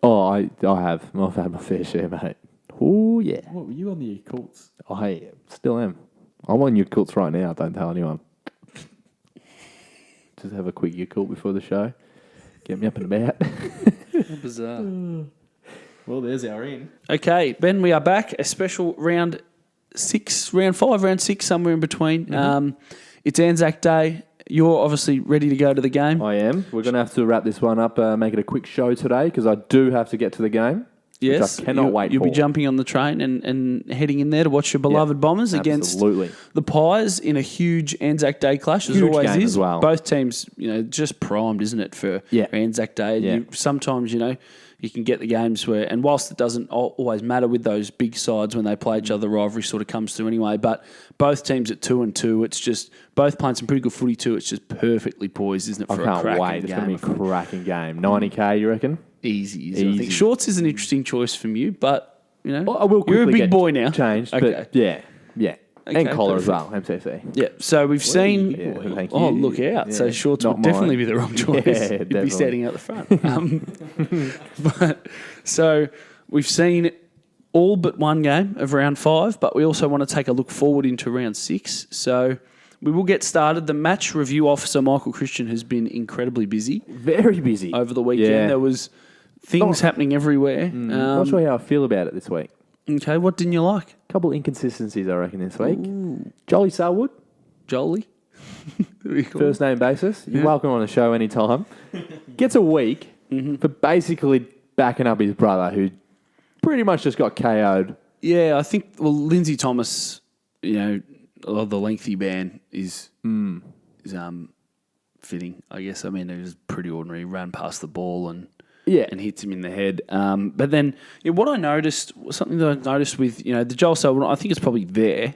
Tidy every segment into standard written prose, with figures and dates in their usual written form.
Oh, I have. I've had my fair share, mate. Oh, yeah. What, were you on the Yakults? I still am. I'm on Yakults right now. Don't tell anyone. Just have a quick Yakult before the show. Get me up and about. Bizarre. Well, there's our in. Okay, Ben, we are back. A special round 6, round 5, round 6, somewhere in between. Mm-hmm. It's Anzac Day. You're obviously ready to go to the game. I am. We're going to have to wrap this one up, make it a quick show today because I do have to get to the game. Yes, which I cannot wait You'll for. be jumping on the train and heading in there to watch your beloved Bombers against the Pies in a huge Anzac Day clash, as Huge always game is. as well. Both teams, just primed, isn't it, for Anzac Day? Yeah. Sometimes, you can get the games where, and whilst it doesn't always matter with those big sides when they play each other, the rivalry sort of comes through anyway. But both teams at 2-2, it's just both playing some pretty good footy too. It's just perfectly poised, isn't it? For I can't wait. It's going to be a cracking game. 90K, you reckon? Easy. I think Shorts is an interesting choice from you, but Well, I will you're a quickly big boy now. Changed, Okay. but yeah. Okay, And collar as perfect. well, MCC. Yeah, so we've seen. Yeah, thank oh, you. look out! Yeah, So Shorts not would definitely mine. be the wrong choice. Yeah, He'd be definitely. standing out the front. So we've seen all but one game of round 5, but we also want to take a look forward into round 6. So we will get started. The match review officer, Michael Christian, has been incredibly busy Very busy. over the weekend. Yeah. There was things happening everywhere. Not sure how I feel about it this week. Okay, what didn't you like? Couple inconsistencies, I reckon, this week. Jolly Selwood, Jolie? first name basis. You're welcome on the show anytime. Gets a week for basically backing up his brother, who pretty much just got KO'd. Yeah, I think, Lindsay Thomas, the lengthy ban is fitting, I guess. I mean, it was pretty ordinary. Ran past the ball and hits him in the head. But then what I noticed, something that I noticed with, the Joel Selwood, I think it's probably there.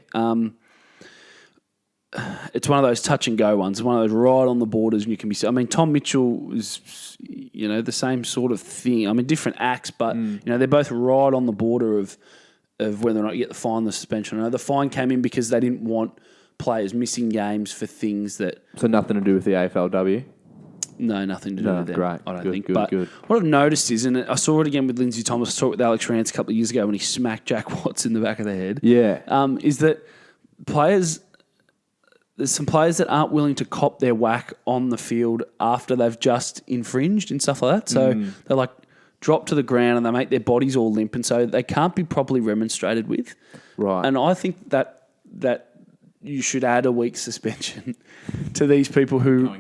It's one of those touch and go ones, one of those right on the borders, and you can be. I mean, Tom Mitchell is, the same sort of thing. I mean, different acts, but they're both right on the border of whether or not you get the fine, the suspension. I know the fine came in because they didn't want players missing games for things that. So nothing to do with the AFLW? No, nothing to do with that. Great. I don't Good, think. good, But good. what I've noticed is, and I saw it again with Lindsay Thomas, I saw it with Alex Rance a couple of years ago when he smacked Jack Watts in the back of the head. Yeah. Is that there's some players that aren't willing to cop their whack on the field after they've just infringed and stuff like that. So they drop to the ground and they make their bodies all limp, and so they can't be properly remonstrated with. Right. And I think that you should add a week's suspension to these people who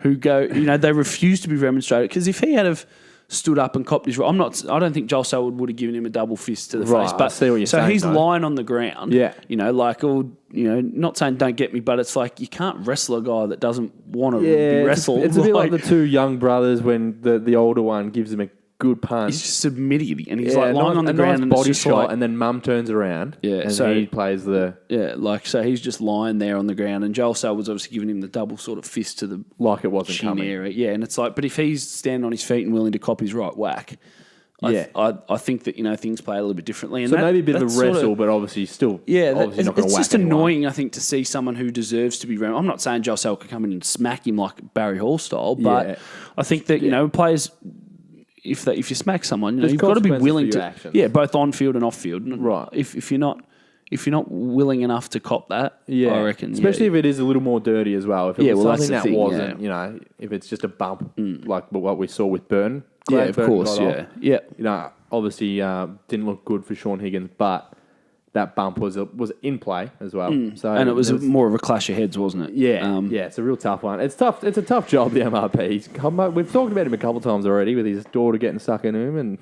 who go, they refuse to be remonstrated. Because if he had have stood up and copped his, I don't think Joel Selwood would have given him a double fist to the face. But I see what you're saying, he's though. lying on the ground. Yeah. Not saying don't get me, but it's like you can't wrestle a guy that doesn't want to be wrestled. It's a bit like the two young brothers when the older one gives him a good punch. He's just submitting, and he's lying on the ground, and body it's just shot, and then Mum turns around, and so he plays the so he's just lying there on the ground, and Joel Selwood's obviously giving him the double sort of fist to the like it wasn't chin coming. area, and it's like, but if he's standing on his feet and willing to cop his right whack, I think that things play a little bit differently. And so maybe a bit of a wrestle, but obviously still, obviously not going to whack it's just anyone. annoying, I think, to see someone who deserves to be. I'm not saying Joel Selwood could come in and smack him like Barry Hall style, but I think that players. If you smack someone, you've got to be willing to, actions. both on field and off field. Right. If you're not willing enough to cop that, I reckon. Especially if it is a little more dirty as well. If it was that's something the that thing, wasn't, if it's just a bump like what we saw with Burton. Of course, Obviously didn't look good for Sean Higgins, but that bump was in play as well. So and it was more of a clash of heads, wasn't it? Yeah, it's a real tough one. It's tough. It's a tough job, the MRP. We've talked about him a couple of times already with his daughter getting stuck into him, and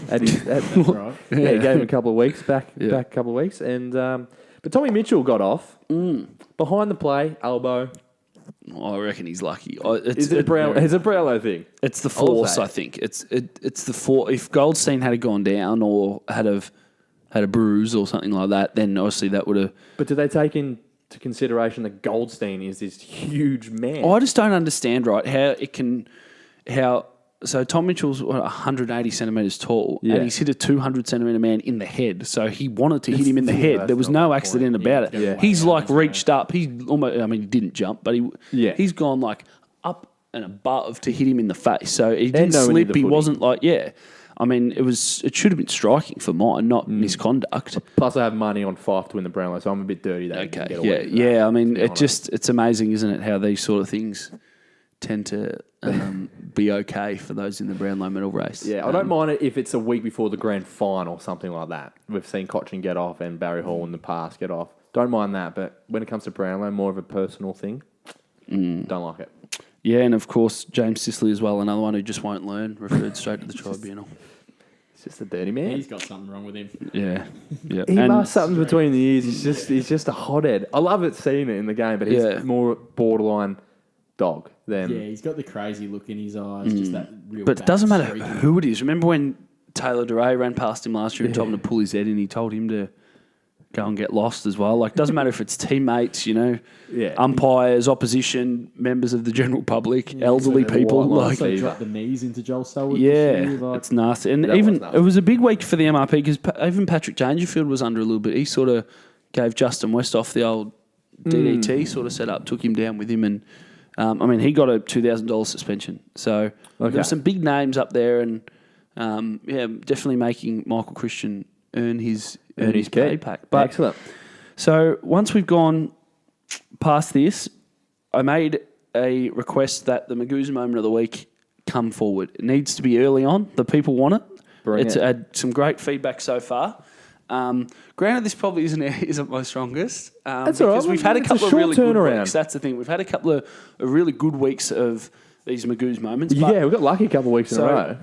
Right. he gave him a couple of weeks back a couple of weeks, and but Tommy Mitchell got off behind the play, elbow. I reckon he's lucky. It's a Brownlow thing. It's the force, I think. It's the force. If Goldstein had gone down or had a bruise or something like that, then obviously that would have. But do they take into consideration that Goldstein is this huge man? I just don't understand, right, so Tom Mitchell's 180 centimetres tall, and he's hit a 200 centimetre man in the head. So he wanted to hit him in the head. There was no accident about it. Yeah. He's reached up. He almost, he didn't jump, but he's gone up and above to hit him in the face. So he And didn't nowhere near slip. the He footy. wasn't like, I mean, it should have been striking for mine, not misconduct. Plus, I have money on Fife to win the Brownlow, so I'm a bit dirty that he didn't get away with that, Yeah. I mean, to be honest. it's amazing, isn't it, how these sort of things tend to be okay for those in the Brownlow medal race. Yeah, I don't mind it if it's a week before the grand final or something like that. We've seen Cochrane get off and Barry Hall in the past get off. Don't mind that, but when it comes to Brownlow, more of a personal thing. Don't like it. Yeah, and of course, James Sicily as well, another one who just won't learn, referred straight to the tribunal. It's just a dirty man. He's got something wrong with him. Yeah. He must something between the ears. He's just a hothead. I love it seeing it in the game, but he's more borderline dog than. Yeah, he's got the crazy look in his eyes, just that real. But it doesn't matter streak. who it is. Remember when Taylor DeRay ran past him last year and told him to pull his head in? He told him to go and get lost as well. Like, doesn't matter if it's teammates, umpires, opposition, members of the general public, elderly so people. the white Like, line So he dropped the knees into Joel Selwood. yeah, this year, like, it's nasty. And That even was nasty. it was a big week for the MRP because even Patrick Dangerfield was under a little bit. He sort of gave Justin Westhoff the old DDT sort of set up, took him down with him, and he got a $2,000 suspension. So there were some big names up there, and definitely making Michael Christian earn his pay pack. But Excellent. so once we've gone past this, I made a request that the Magoos moment of the week come forward. It needs to be early on. The people want it. Bring It's it. had some great feedback so far. Granted, this probably isn't my strongest. That's all right. Because we've had a It's a couple of short really good turnaround. weeks. That's the thing. We've had a couple of really good weeks of these Magoos moments. But Yeah, we got lucky a couple of weeks in a row.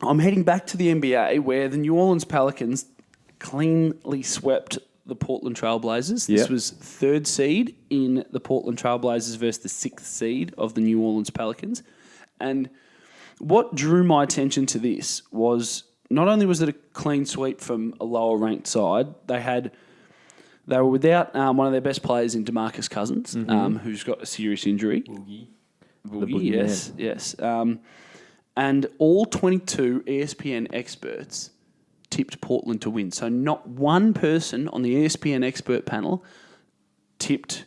I'm heading back to the NBA where the New Orleans Pelicans cleanly swept the Portland Trailblazers. This Yep. was third seed in the Portland Trailblazers versus the sixth seed of the New Orleans Pelicans. And what drew my attention to this was not only was it a clean sweep from a lower ranked side, they were without one of their best players in DeMarcus Cousins, who's got a serious injury. Boogie, boogeyman. yes. And all 22 ESPN experts tipped Portland to win. So not one person on the ESPN expert panel tipped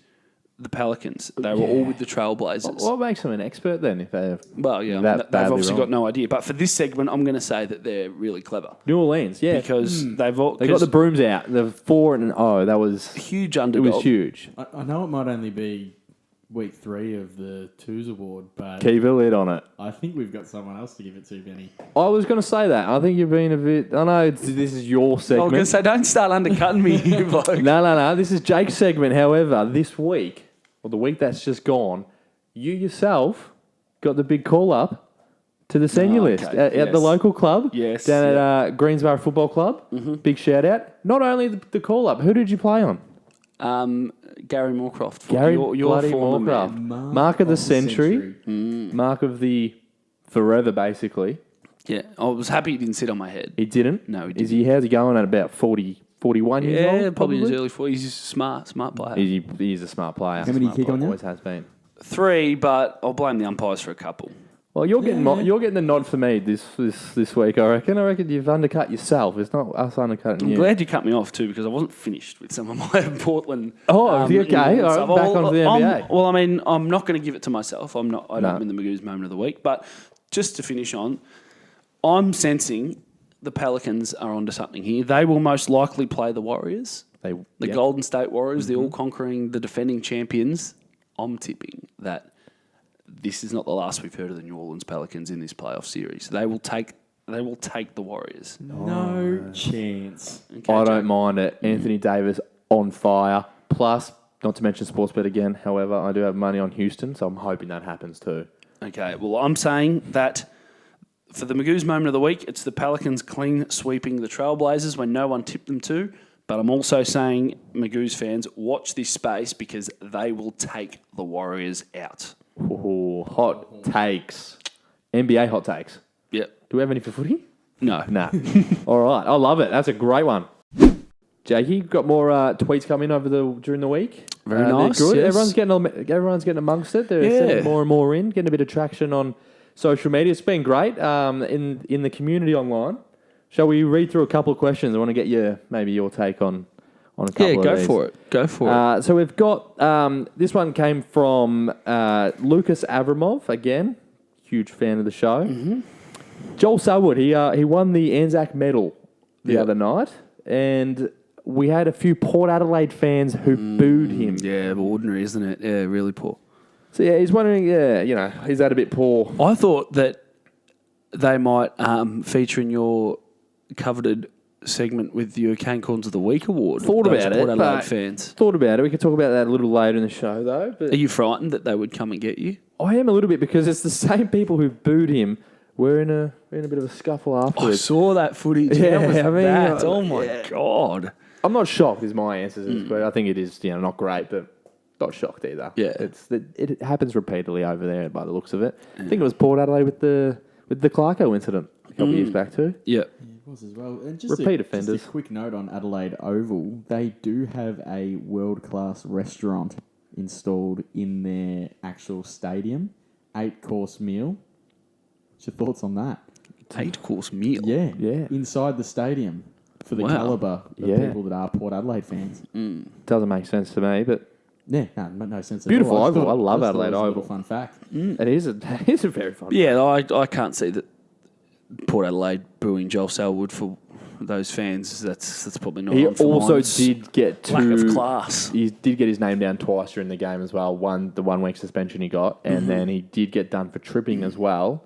the Pelicans. They were all with the Trailblazers. What makes them an expert then? If they're Well, yeah, that they've badly obviously wrong? got no idea. But for this segment, I'm going to say that they're really clever New Orleans, yeah, because they got the brooms out. The 4-0. That was huge it underdog. was huge. I know it might only be week 3 of the Twos Award, but Keep a lid on it. I think we've got someone else to give it to, Benny. I was going to say that. I think you've been a bit. I know this is your I was segment. going to say, don't start undercutting me, you bloke. No. This is Jake's segment. However, this week, or the week that's just gone, you yourself got the big call up to the senior list okay. at the Yes. local club. Yes, Down at Greensboro Football Club. Big shout out. Not only the call up, who did you play on? Gary Moorcroft. Gary your bloody former Moorcroft. man. Mark of the century. Mark of the forever, basically. Yeah, I was happy he didn't sit on my head. He didn't. No, he Is he? How's he going at about 40, 41 years old? Yeah, probably in his early 40s. He's a smart player. He's a smart player. How many Smart kick player, on you? Always has been. 3, but I'll blame the umpires for a couple. Well, you're getting the nod for me this week. I reckon. You've undercut yourself. It's not us undercutting I'm you. glad you cut me off too because I wasn't finished with some of my Portland. Oh, okay. New Orleans All right, stuff. back onto the NBA. Well, I mean, I'm not going to give it to myself. I No. don't win the Magoos moment of the week. But just to finish on, I'm the Pelicans are onto something here. They will most likely play the Warriors, the Yep. Golden State Warriors, the all-conquering, the defending champions. I'm tipping that this is not the last we've heard of the New Orleans Pelicans in this playoff series. They will take the Warriors. No chance. Okay, I Jake? don't mind it. Anthony Davis on fire. Plus, not to mention Sportsbet again. However, I do have money on Houston, so I'm hoping that happens too. Okay, well, I'm saying that for the Magoos moment of the week, it's the Pelicans clean sweeping the Trailblazers when no one tipped them to. But I'm also saying, Magoos fans, watch this space because they will take the Warriors out. Ooh, hot takes. NBA hot takes. Yep. Do we have any for footy? No. Nah. All right. I love it. That's a great one. Jakey, got more tweets coming over during the week. Very They're nice, good. yes. Everyone's getting amongst it. They're sending more and more in, getting a bit of traction on social media. It's been great in the community online. Shall we read through a couple of questions? I want to get your take on a couple of these. Go for it. So we've got this one came from Lucas Avramov again. huge fan of the show. Mm-hmm. Joel Selwood, he won the Anzac medal the other night, and we had a few Port Adelaide fans who booed him. Yeah, ordinary, isn't it? Yeah, really poor. So, yeah, he's wondering, is that a bit poor? I thought that they might feature in your coveted segment with your Kane Corns of the Week award. Thought those about Port it, Adelaide but fans. Thought about it. We could talk about that a little later in the show, though. But Are you frightened that they would come and get you? I am a little bit because it's the same people who booed him. We're in a bit of a scuffle I afterwards. saw that footage. Yeah, How was I mean, that? Oh my God. I'm not shocked. Is my answer to this question. I think it is, not great, but not shocked either. Yeah. It happens repeatedly over there by the looks of it. I think it was Port Adelaide with the Clarko incident a couple of years back too. Yeah. It was as well. And Repeat offenders. Just a quick note on Adelaide Oval. They do have a world-class restaurant installed in their actual stadium. 8-course meal. What's your thoughts on that? 8-course meal. Yeah. Yeah. Inside the stadium for the Wow. calibre of Yeah. people that are Port Adelaide fans. Doesn't make sense to me, but Yeah, no sense at Beautiful all. oval. I love just thought Adelaide it was a little Oval. fun fact. it is a very fun. Yeah, I can't see that Port Adelaide booing Joel Selwood for those fans. That's probably not He on for also minds. did get lack of two. class. He did get his name down twice during the game as well. The 1 week suspension he got, and then he did get done for tripping as well.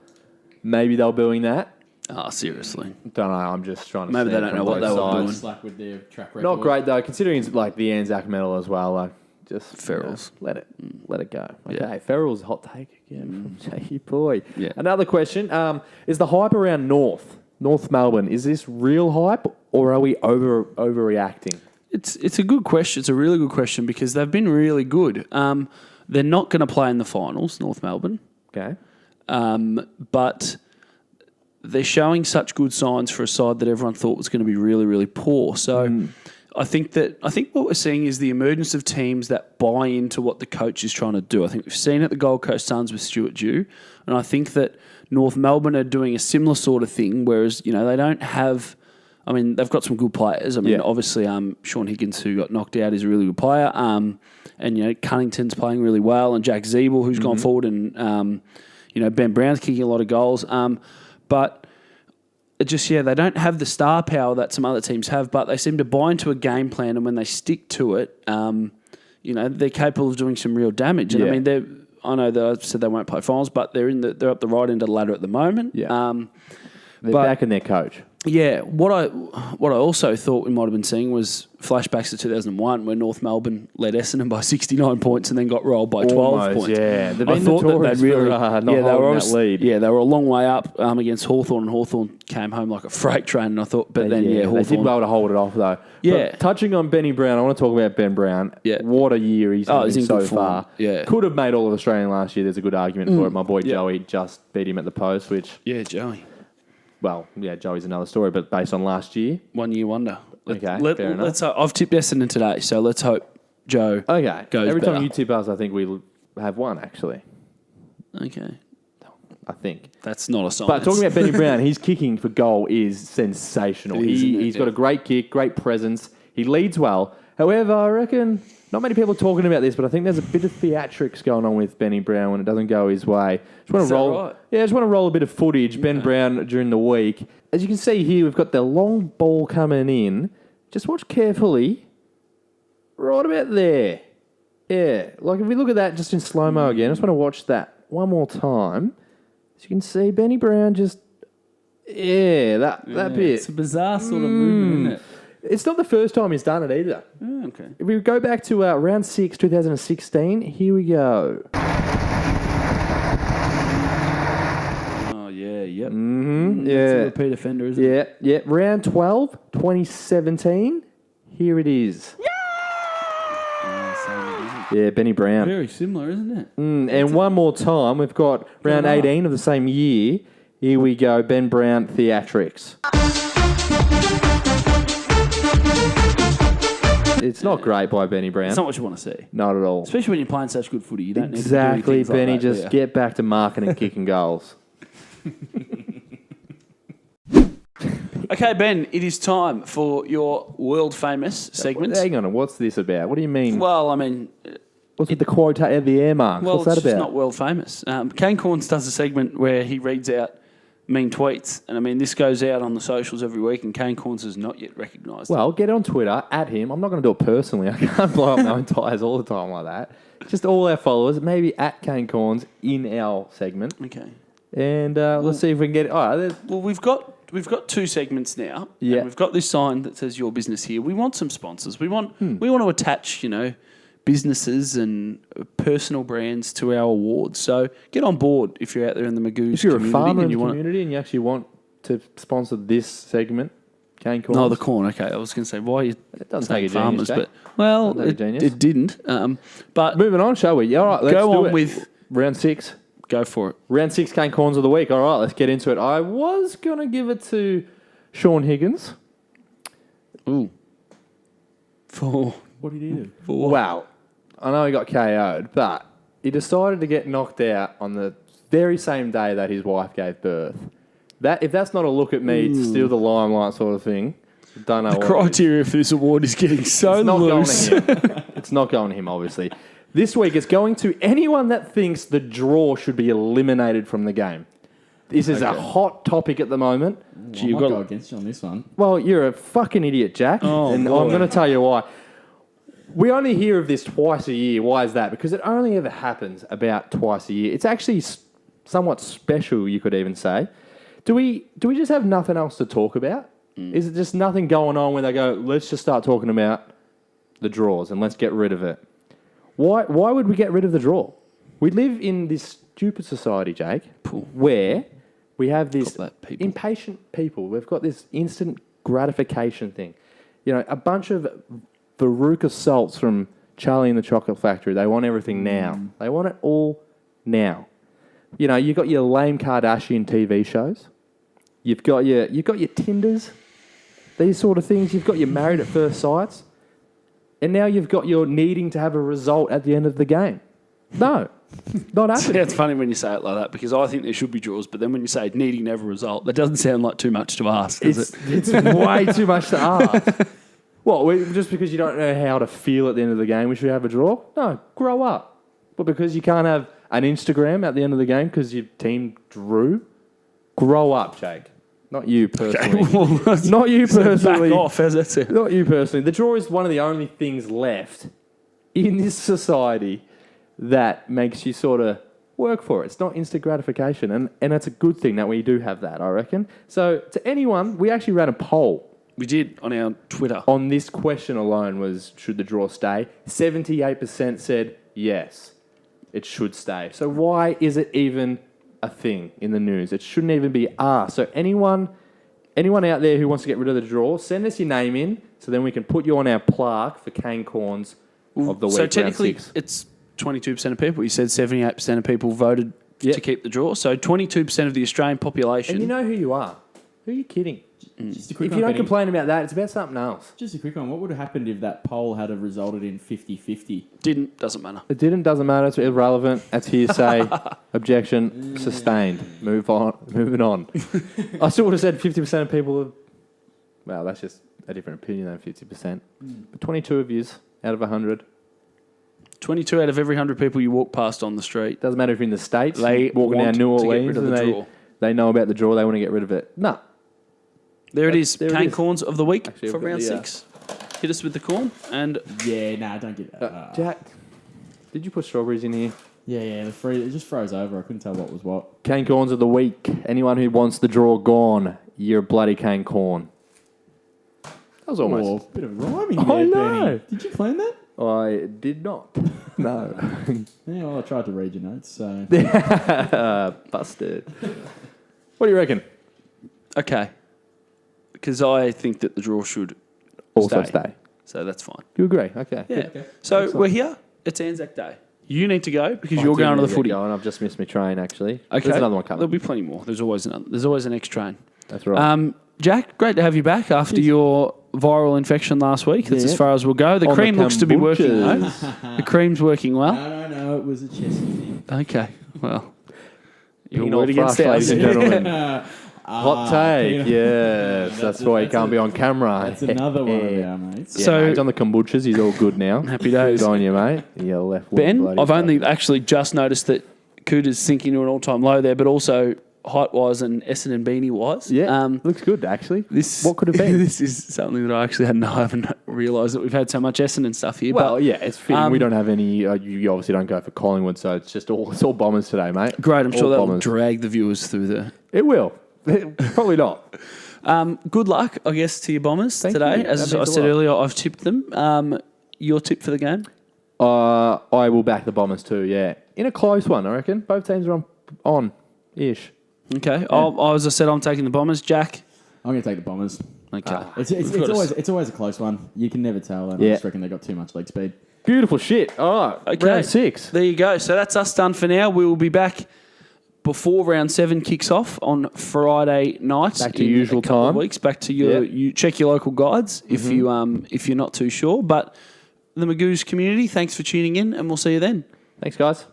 Maybe they were booing that. Oh, seriously. Don't know. I'm just trying to. Maybe see they it don't from know what both they were sides. doing. Slack with their track record. Not great though, considering it's like the Anzac medal as well. Like just Ferrells. let it go. Okay, Yeah. Ferrell's hot take again from Jakey Boy. Yeah. Another question: is the hype around North Melbourne? Is this real hype, or are we overreacting? It's a good question. It's a really good question because they've been really good. They're not going to play in the finals, North Melbourne, Okay. but they're showing such good signs for a side that everyone thought was going to be really, really poor. So I think what we're seeing is the emergence of teams that buy into what the coach is trying to do. I think we've seen it at the Gold Coast Suns with Stuart Dew, and I think that North Melbourne are doing a similar sort of thing, whereas, they don't have... I mean, they've got some good players. I mean, obviously, Sean Higgins, who got knocked out, is a really good player. And, Cunnington's playing really well, and Jack Zeeble, who's gone forward, and, Ben Brown's kicking a lot of goals. But it just, they don't have the star power that some other teams have, but they seem to buy into a game plan, and when they stick to it, they're capable of doing some real damage. And, I mean, I know that I said they won't play finals, but they're up the right end of the ladder at the moment. Yeah. They're backing their coach. Yeah, what I also thought we might have been seeing was flashbacks to 2001 where North Melbourne led Essendon by 69 points and then got rolled by 12 points. Yeah, they've I been thought that notorious they'd really, for not they were holding that lead. Yeah, they were a long way up against Hawthorn, and Hawthorn came home like a freight train. And I thought, but then they Hawthorn did well to hold it off though. Yeah. But touching on Benny Brown, I want to talk about Ben Brown. Yeah. What a year he's having he's in so good form. far. Yeah. Could have made all of Australian last year. There's a good argument for it. My boy Joey just beat him at the post, which, Joey, well, Joey's another story, but based on last year. 1 year wonder. Okay, fair enough. Let's. I've tipped Essendon today, so let's hope Joe. Okay. Goes Every time better. you tip us, I think we have one, actually. Okay, I think. that's not a sign. But talking about Benny Brown, his kicking for goal is sensational. He's got a great kick, great presence. He leads well. However, I reckon not many people are talking about this, but I think there's a bit of theatrics going on with Benny Brown when it doesn't go his way. Just want Is to that roll. right? Yeah, just want to roll a bit of footage. Ben Brown during the week. As you can see here, we've got the long ball coming in. Just watch carefully. Right about there. Yeah, like if we look at that just in slow-mo again, I just want to watch that one more time. As you can see, Benny Brown just... Yeah, that bit. It's a bizarre sort of movement, isn't it? It's not the first time he's done it either. Okay. If we go back to round 6, 2016, here we go. Oh yeah, yep. Mm-hmm. It's a Yeah. repeat offender, isn't it? Yeah. Round 12, 2017, here it is. Yeah, Benny Brown. Very similar, isn't it? And one more time, we've got round 18 of the same year. Here we go, Ben Brown theatrics. It's not great by Benny Brown. It's not what you want to see. Not at all. Especially when you're playing such good footy. You don't Exactly, need to do Benny. things like that, Just get back to marking and kicking goals. Okay, Ben, it is time for your world famous segment. Hang on, what's this about? What do you mean? Well, I mean, What's with the quote at the air marks? Well, What's that it's just about? not world famous. Kane Corns does a segment where he reads out mean tweets. And, I mean, this goes out on the socials every week, and Kane Corns has not yet recognised it. Well, get on Twitter, at him. I'm not going to do it personally. I can't blow up my own tyres all the time like that. Just all our followers, maybe at Kane Corns in our segment. Okay. And let's see if we can get it. All right, Well, we've got 2 segments now. Yeah. And we've got this sign that says your business here. We want some sponsors. We want to attach, businesses and personal brands to our awards. So get on board if you're out there in the Magoos if you're a community. farmer in and the you want community and you actually want to sponsor this segment, Kane Corns. No, the corn. Okay, I was going to say why you It doesn't saying take a genius, farmers, Jack. but well, Doesn't take a genius. it didn't. But Moving on, shall we? Yeah, all right, let's go do on it. with round 6. go for it. Round 6 Kane Corns of the week. All right, let's get into it. I was going to give it to Sean Higgins. Ooh, for What did he do? Wow. I know he got KO'd, but he decided to get knocked out on the very same day that his wife gave birth. If that's not a look at me to steal the limelight sort of thing, don't know the what criteria for this award is getting so it's not loose. going to him. It's not going to him, obviously. This week, it's going to anyone that thinks the draw should be eliminated from the game. This is a hot topic at the moment. I might go against you on this one. Well, you're a fucking idiot, Jack. Oh, and boy. I'm going to tell you why. We only hear of this twice a year. Why is that? Because it only ever happens about twice a year. It's actually somewhat special, you could even say. Do we just have nothing else to talk about? Is it just nothing going on where they go, let's just start talking about the draws and let's get rid of it? Why would we get rid of the draw? We live in this stupid society, Jake, where we have this impatient people. We've got this instant gratification thing. A bunch of Veruca Salts from Charlie and the Chocolate Factory. They want everything now. They want it all now. You've got your lame Kardashian TV shows. You've got your Tinders, these sort of things. You've got your Married at First Sights. And now you've got your needing to have a result at the end of the game. No, not happening. It's funny when you say it like that because I think there should be draws, but then when you say needing to have a result, that doesn't sound like too much to ask, does it? It's way too much to ask. What, just because you don't know how to feel at the end of the game, we should have a draw? No, grow up. But because you can't have an Instagram at the end of the game because your team drew, grow up, Jake. Not you personally. Okay, Not you personally. Back off, as that's it. Not you personally. The draw is one of the only things left in this society that makes you sort of work for it. It's not instant gratification. And it's a good thing that we do have that, I reckon. So to anyone, we actually ran a poll. We did on our Twitter. On this question alone was, should the draw stay? 78% said yes, it should stay. So why is it even a thing in the news? It shouldn't even be asked. So anyone out there who wants to get rid of the draw, send us your name in so then we can put you on our plaque for Kane Corns of the week. So technically, round 6. it's 22% of people. You said 78% of people voted to keep the draw. So 22% of the Australian population. And you know who you are. Who are you kidding? Just a quick If one, you don't Benny. complain about that, it's about something else. Just a quick one. What would have happened if that poll had have resulted in 50-50? doesn't matter. It doesn't matter. It's irrelevant. That's hearsay. Objection sustained. Moving on. I still would have said 50% of people have... Well, that's just a different opinion than 50%. But 22 of yous out of 100. 22 out of every 100 people you walk past on the street. Doesn't matter if you're in the States, They walking want down New to get Orleans rid of and the draw. they know about the draw, they want to get rid of it. No. There it is. There it Kane is. Corns of the week Actually, for I've got round the, 6. Hit us with the corn. And Yeah, nah, don't get that. Jack, did you put strawberries in here? Yeah, it just froze over. I couldn't tell what was what. Cane Corns of the week. Anyone who wants the draw gone, you're a bloody cane corn. That was almost... Oh, bit of rhyming I there, know. Benny. Did you plan that? I did not. No. Yeah, well, I tried to read your notes, so... Busted. What do you reckon? okay. Because I think that the draw should Also stay. So that's fine. You agree? Okay. Yeah. Good. So Excellent. we're here. It's Anzac Day. You need to go because you're going to the footy. Going. I've just missed my train, actually. Okay. There's another one coming. There'll be plenty more. There's always an next train. That's right. Jack, great to have you back after your viral infection last week. That's Yeah. as far as we'll go. The On the cream looks to be working, though. kombuchas. The cream's working well. No, it was a chest thing. Okay. Well, your Penal word against flush, ours. ladies and gentlemen. Hot take. Penal. Yeah. That's That's why he can't be on camera. That's another one of our mates. Yeah, So- mate, he's on the kombuchas. He's all good now. Happy days. Good on you, mate. Yeah, left. Ben, I've only actually just noticed that Cooter's sinking to an all-time low there, but also height-wise and Essendon beanie-wise. Yeah, looks good actually. What could have been? This is something that I haven't realised that we've had so much Essendon stuff here. Well, but yeah, it's fitting. We don't have any. You obviously don't go for Collingwood, so it's all Bombers today, mate. great, I'm sure All that will Bombers. drag the viewers through the... It will. Probably not. Good luck, I guess, to your Bombers Thank today. you. As That I means a said lot. earlier, I've tipped them. Your tip for the game? I will back the Bombers too. Yeah, in a close one, I reckon. Both teams are on-ish. Okay. As I said, I'm taking the Bombers. Jack? I'm going to take the Bombers. Okay. It's always a close one. You can never tell. And I just reckon they got too much leg speed. Beautiful shit. All right, Okay. round 6. There you go. So that's us done for now. We will be back before round 7 kicks off on Friday night. Back to in usual a couple of time. weeks. Back to your you check your local guides if you're not too sure. But the Magoos community, thanks for tuning in, and we'll see you then. Thanks, guys.